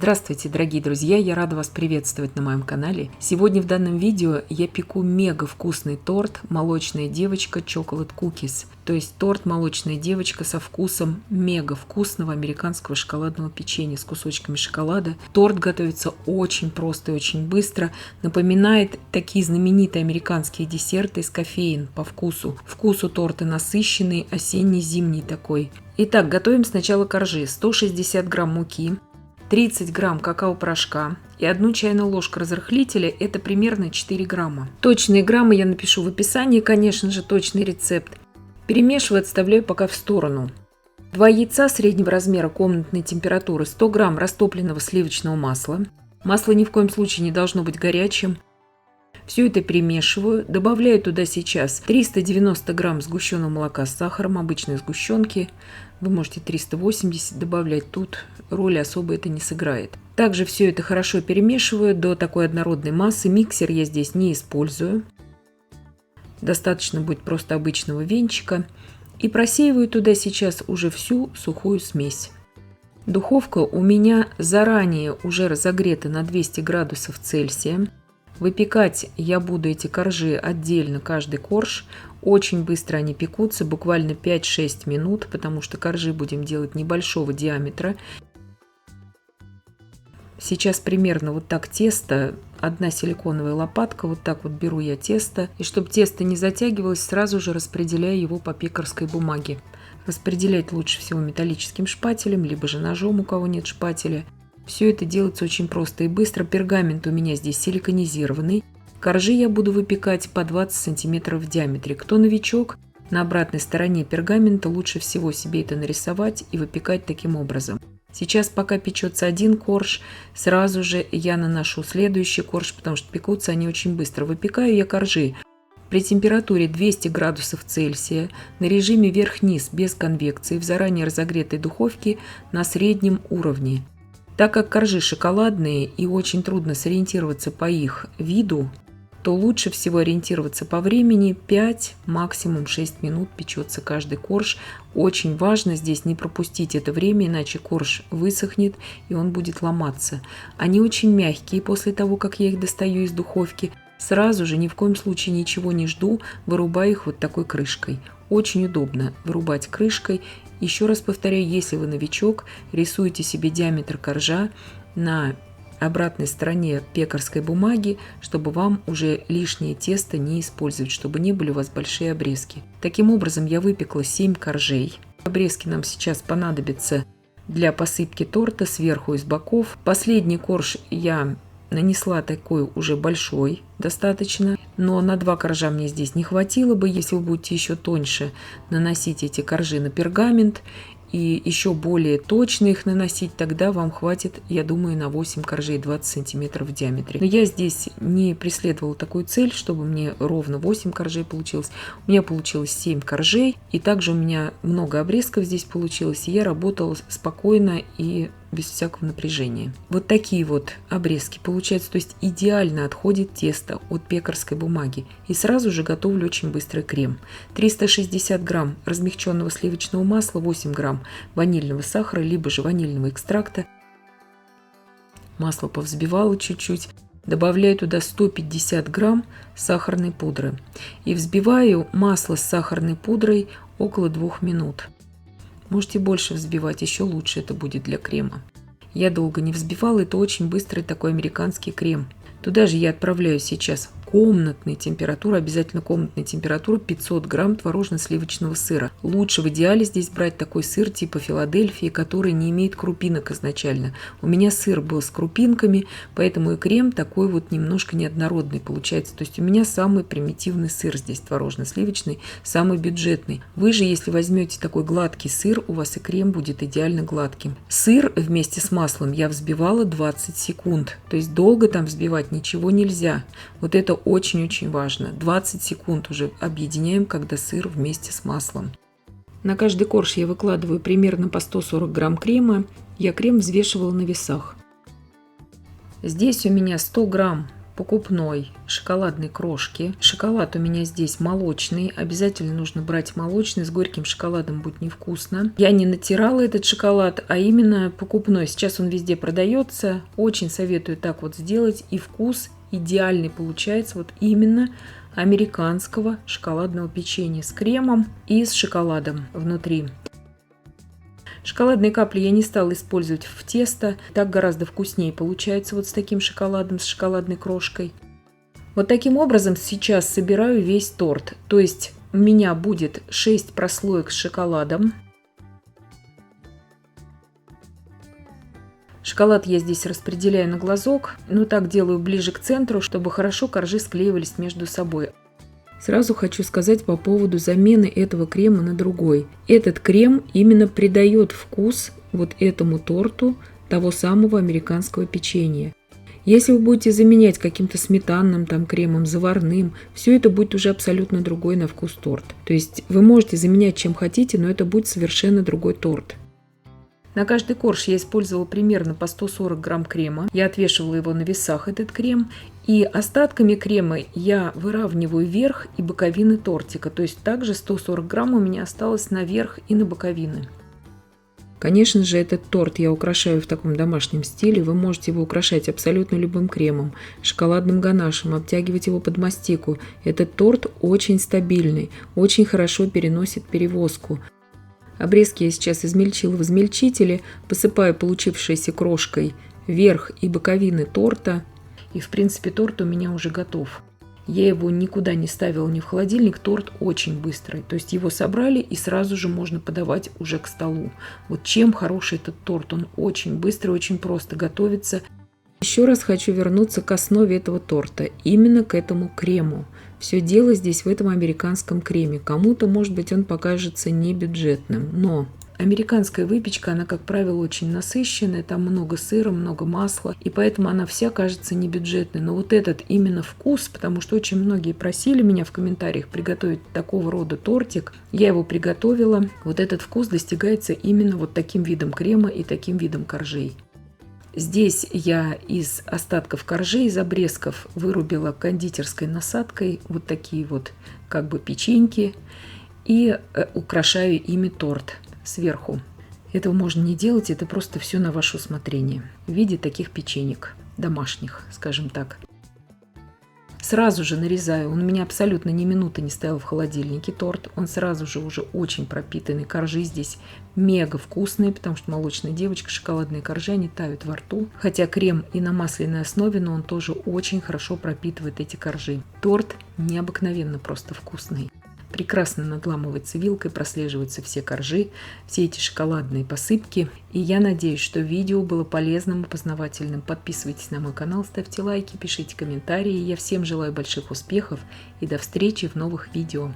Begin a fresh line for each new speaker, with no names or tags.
Здравствуйте, дорогие друзья! Я рада вас приветствовать на моем канале. Сегодня в данном видео я пеку мега вкусный торт «Молочная девочка Chocolate Cookies». То есть торт «Молочная девочка» со вкусом мега вкусного американского шоколадного печенья с кусочками шоколада. Торт готовится очень просто и очень быстро. Напоминает такие знаменитые американские десерты с кофеин по вкусу. Вкус у торта насыщенный, осенне-зимний такой. Итак, готовим сначала коржи. 160 грамм муки, 30 грамм какао-порошка и 1 чайную ложку разрыхлителя – это примерно 4 грамма. Точные граммы я напишу в описании, конечно же, точный рецепт. Перемешиваю, отставляю пока в сторону. 2 яйца среднего размера комнатной температуры, 100 грамм растопленного сливочного масла. Масло ни в коем случае не должно быть горячим. Все это перемешиваю, добавляю туда сейчас 390 грамм сгущенного молока с сахаром, обычной сгущенки. Вы можете 380 добавлять, тут роли особо это не сыграет. Также все это хорошо перемешиваю до такой однородной массы. Миксер я здесь не использую. Достаточно будет просто обычного венчика. И просеиваю туда сейчас уже всю сухую смесь. Духовка у меня заранее уже разогрета на 200 градусов Цельсия. Выпекать я буду эти коржи отдельно, каждый корж. Очень быстро они пекутся, буквально 5-6 минут, потому что коржи будем делать небольшого диаметра. Сейчас примерно вот так тесто, 1 силиконовая лопатка, вот так вот беру я тесто. И чтобы тесто не затягивалось, сразу же распределяю его по пекарской бумаге. Распределять лучше всего металлическим шпателем, либо же ножом, у кого нет шпателя. Все это делается очень просто и быстро. Пергамент у меня здесь силиконизированный. Коржи я буду выпекать по 20 сантиметров в диаметре. Кто новичок, на обратной стороне пергамента лучше всего себе это нарисовать и выпекать таким образом. Сейчас, пока печется один корж, сразу же я наношу следующий корж, потому что пекутся они очень быстро. Выпекаю я коржи при температуре 200 градусов Цельсия на режиме верх-низ без конвекции в заранее разогретой духовке на среднем уровне. Так как коржи шоколадные и очень трудно сориентироваться по их виду, то лучше всего ориентироваться по времени. 5, максимум 6 минут печется каждый корж. Очень важно здесь не пропустить это время, иначе корж высохнет и он будет ломаться. Они очень мягкие после того, как я их достаю из духовки. Сразу же ни в коем случае ничего не жду, вырубаю их вот такой крышкой. Очень удобно вырубать крышкой. Еще раз повторяю, если вы новичок, рисуйте себе диаметр коржа на обратной стороне пекарской бумаги, чтобы вам уже лишнее тесто не использовать, чтобы не были у вас большие обрезки. Таким образом я выпекла 7 коржей. Обрезки нам сейчас понадобятся для посыпки торта сверху и с боков. Последний корж я нанесла такой уже большой, достаточно, но на 2 коржа мне здесь не хватило бы. Если вы будете еще тоньше наносить эти коржи на пергамент и еще более точно их наносить, тогда вам хватит, я думаю, на 8 коржей 20 сантиметров в диаметре. Но я здесь не преследовала такую цель, чтобы мне ровно 8 коржей получилось. У меня получилось 7 коржей, и также у меня много обрезков здесь получилось, и я работала спокойно и без всякого напряжения. Вот такие вот обрезки получаются, то есть идеально отходит тесто от пекарской бумаги. И сразу же готовлю очень быстрый крем. 360 грамм размягченного сливочного масла, 8 грамм ванильного сахара, либо же ванильного экстракта. Масло повзбивала чуть-чуть. Добавляю туда 150 грамм сахарной пудры. И взбиваю масло с сахарной пудрой около 2 минут. Можете больше взбивать, еще лучше это будет для крема. Я долго не взбивала, это очень быстрый такой американский крем. Туда же я отправляю сейчас комнатной температуры, обязательно комнатной температуры, 500 грамм творожно-сливочного сыра. Лучше в идеале здесь брать такой сыр типа Филадельфии, который не имеет крупинок изначально. У меня сыр был с крупинками, поэтому и крем такой вот немножко неоднородный получается. То есть у меня самый примитивный сыр здесь творожно-сливочный, самый бюджетный. Вы же, если возьмете такой гладкий сыр, у вас и крем будет идеально гладким. Сыр вместе с маслом я взбивала 20 секунд. То есть долго там взбивать ничего нельзя. Вот это очень-очень важно. 20 секунд уже объединяем, когда сыр вместе с маслом. На каждый корж я выкладываю примерно по 140 грамм крема. Я крем взвешивала на весах. Здесь у меня 100 грамм покупной шоколадной крошки. Шоколад у меня здесь молочный. Обязательно нужно брать молочный. С горьким шоколадом будет невкусно. Я не натирала этот шоколад, а именно покупной. Сейчас он везде продается. Очень советую так вот сделать. И вкус идеальный получается вот именно американского шоколадного печенья с кремом и с шоколадом внутри. Шоколадные капли я не стала использовать в тесто. Так гораздо вкуснее получается вот с таким шоколадом, с шоколадной крошкой. Вот таким образом сейчас собираю весь торт. То есть у меня будет 6 прослоек с шоколадом. Шоколад я здесь распределяю на глазок, но так делаю ближе к центру, чтобы хорошо коржи склеивались между собой. Сразу хочу сказать по поводу замены этого крема на другой. Этот крем именно придает вкус вот этому торту того самого американского печенья. Если вы будете заменять каким-то сметанным там кремом, заварным, все это будет уже абсолютно другой на вкус торт. То есть вы можете заменять чем хотите, но это будет совершенно другой торт. На каждый корж я использовала примерно по 140 грамм крема. Я отвешивала его на весах, этот крем. И остатками крема я выравниваю верх и боковины тортика. То есть также 140 грамм у меня осталось на верх и на боковины. Конечно же, этот торт я украшаю в таком домашнем стиле. Вы можете его украшать абсолютно любым кремом, шоколадным ганашем, обтягивать его под мастику. Этот торт очень стабильный, очень хорошо переносит перевозку. Обрезки я сейчас измельчила в измельчителе, посыпаю получившейся крошкой верх и боковины торта. И в принципе торт у меня уже готов. Я его никуда не ставила, ни в холодильник, торт очень быстрый. То есть его собрали и сразу же можно подавать уже к столу. Вот чем хороший этот торт, он очень быстрый, очень просто готовится. Еще раз хочу вернуться к основе этого торта, именно к этому крему. Все дело здесь в этом американском креме. Кому-то, может быть, он покажется не бюджетным, но американская выпечка, она, как правило, очень насыщенная, там много сыра, много масла, и поэтому она вся кажется не бюджетной. Но вот этот именно вкус, потому что очень многие просили меня в комментариях приготовить такого рода тортик, я его приготовила. Вот этот вкус достигается именно вот таким видом крема и таким видом коржей. Здесь я из остатков коржей, из обрезков вырубила кондитерской насадкой вот такие вот как бы печеньки и украшаю ими торт сверху. Этого можно не делать, это просто все на ваше усмотрение в виде таких печенек домашних, скажем так. Сразу же нарезаю, он у меня абсолютно ни минуты не стоял в холодильнике торт, он сразу же уже очень пропитанный, коржи здесь мега вкусные, потому что молочная девочка, шоколадные коржи, они тают во рту, хотя крем и на масляной основе, но он тоже очень хорошо пропитывает эти коржи. Торт необыкновенно просто вкусный. Прекрасно надламывается вилкой, прослеживаются все коржи, все эти шоколадные посыпки. И я надеюсь, что видео было полезным и познавательным. Подписывайтесь на мой канал, ставьте лайки, пишите комментарии. Я всем желаю больших успехов и до встречи в новых видео.